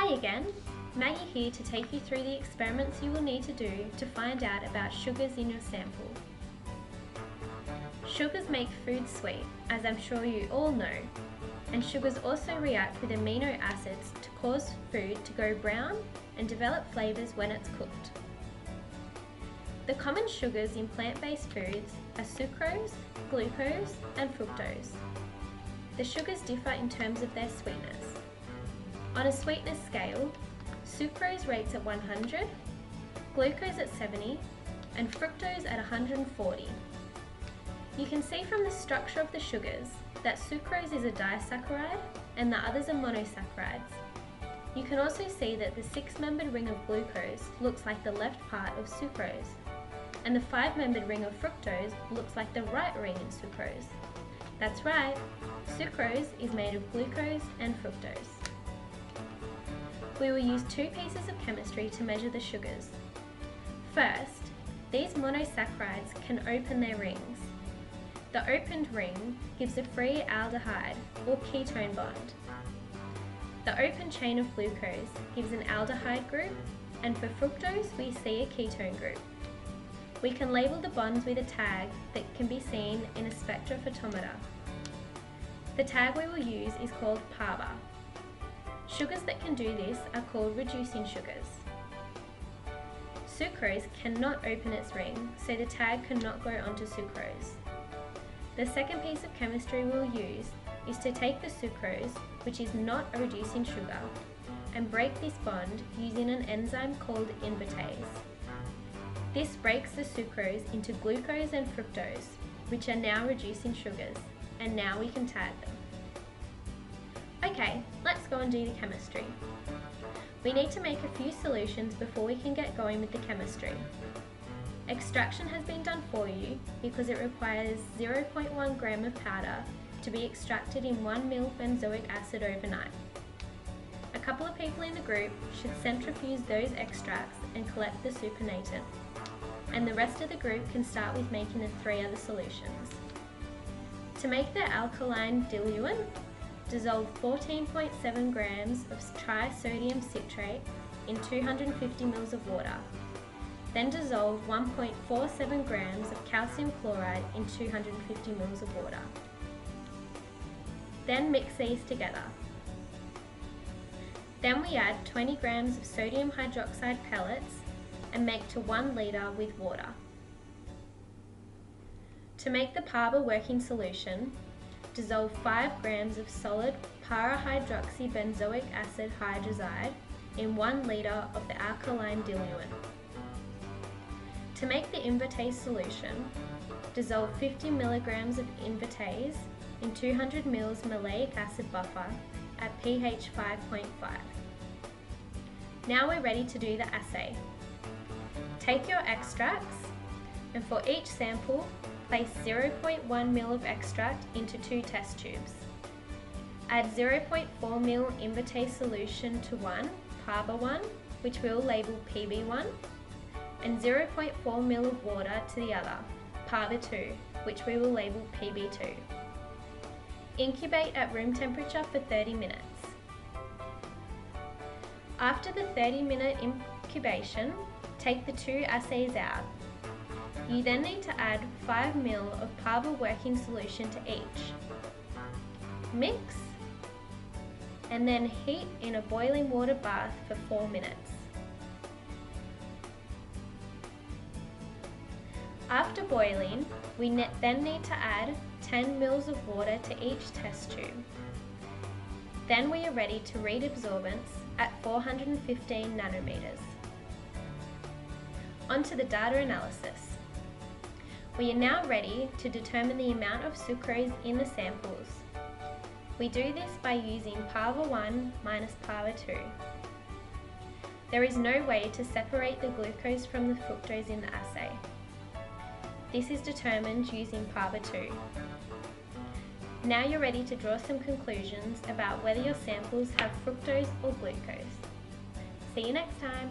Hi again, Maggie here to take you through the experiments you will need to do to find out about sugars in your sample. Sugars make food sweet, as I'm sure you all know, and sugars also react with amino acids to cause food to go brown and develop flavours when it's cooked. The common sugars in plant-based foods are sucrose, glucose and fructose. The sugars differ in terms of their sweetness. On a sweetness scale, sucrose rates at 100, glucose at 70 and fructose at 140. You can see from the structure of the sugars that sucrose is a disaccharide and the others are monosaccharides. You can also see that the 6-membered ring of glucose looks like the left part of sucrose, and the 5-membered ring of fructose looks like the right ring in sucrose. That's right, sucrose is made of glucose and fructose. We will use two pieces of chemistry to measure the sugars. First, these monosaccharides can open their rings. The opened ring gives a free aldehyde or ketone bond. The open chain of glucose gives an aldehyde group, and for fructose we see a ketone group. We can label the bonds with a tag that can be seen in a spectrophotometer. The tag we will use is called PABA. Sugars that can do this are called reducing sugars. Sucrose cannot open its ring, so the tag cannot go onto sucrose. The second piece of chemistry we'll use is to take the sucrose, which is not a reducing sugar, and break this bond using an enzyme called invertase. This breaks the sucrose into glucose and fructose, which are now reducing sugars, and now we can tag them. Okay, let's go and do the chemistry. We need to make a few solutions before we can get going with the chemistry. Extraction has been done for you because it requires 0.1 gram of powder to be extracted in 1 ml benzoic acid overnight. A couple of people in the group should centrifuge those extracts and collect the supernatant, and the rest of the group can start with making the 3 other solutions. To make the alkaline diluent, dissolve 14.7 grams of trisodium citrate in 250 ml of water. Then dissolve 1.47 grams of calcium chloride in 250 ml of water. Then mix these together. Then we add 20 grams of sodium hydroxide pellets and make to 1 litre with water. To make the PABA working solution, dissolve 5 grams of solid para-hydroxybenzoic acid hydrazide in 1 litre of the alkaline diluent. To make the invertase solution, dissolve 50 milligrams of invertase in 200 ml maleic acid buffer at pH 5.5. Now we're ready to do the assay. Take your extracts and for each sample, place 0.1 ml of extract into 2 test tubes. Add 0.4 ml invertase solution to one, PABA1, which we'll label PB1, and 0.4 ml of water to the other, PABA2, which we will label PB2. Incubate at room temperature for 30 minutes. After the 30-minute incubation, take the 2 assays out. You then need to add 5 ml of PABA working solution to each. Mix, and then heat in a boiling water bath for 4 minutes. After boiling, we then need to add 10 ml of water to each test tube. Then we are ready to read absorbance at 415 nanometers. Onto the data analysis. We are now ready to determine the amount of sucrose in the samples. We do this by using PABA1 minus PABA2. There is no way to separate the glucose from the fructose in the assay. This is determined using PABA2. Now you're ready to draw some conclusions about whether your samples have fructose or glucose. See you next time!